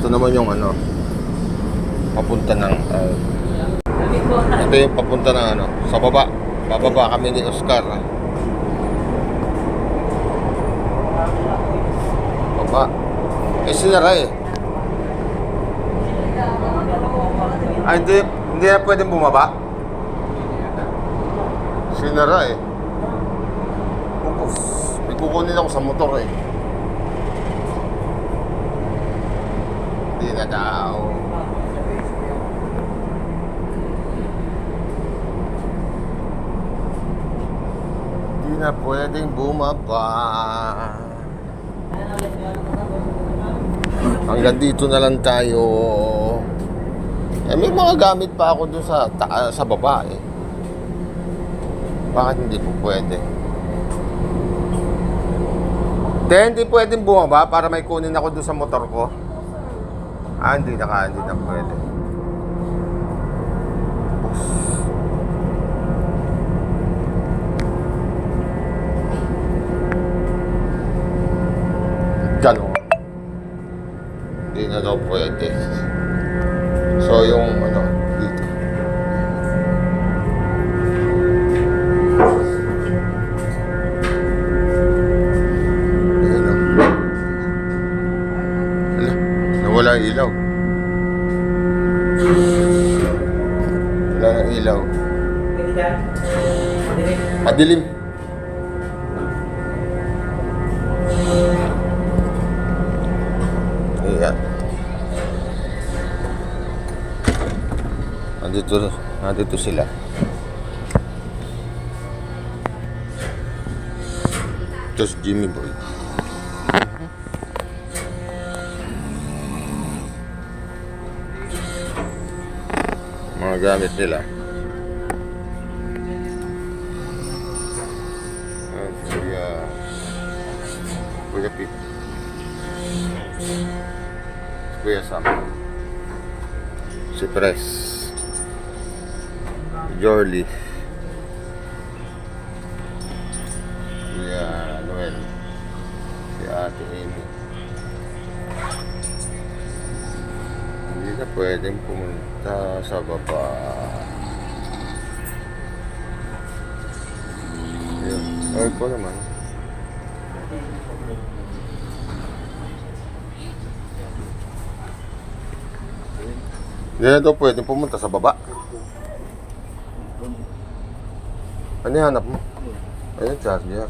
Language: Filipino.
Ito naman yung ano, papunta ng ito yung papunta ng ano, sa baba. Bababa kami ni Oscar. Baba. Eh, sinara eh. Ay, hindi na pwedeng bumaba. Sinara eh. Upos. May kukunin ako sa motor eh. Hindi na daw. Hindi na pwedeng bumaba. Hanggang dito na lang tayo. Eh, may mga gamit pa ako dun sa baba eh. Bakit hindi po pwede? Hindi pwedeng bumaba para may kunin ako dun sa motor ko. Hindi na pwede. Ganon. Hindi na daw pwede. So yung ano, dito. Ayan o. Nawala ang ilaw. Wala ng ilaw. Madilim. Ayan. Nandito sila. Ito si Jimmy Boy. Mga gamit nila. Kuya Pete. Kuya Sam. Si Pres. Jorly. Kuya Noel. Si Ate Amy. Hindi na pwedeng pumunta sa baba. Ayun. Ayun po naman. Hindi na daw pwedeng pumunta sa baba. Ano yung hanap mo? Ayun, charger.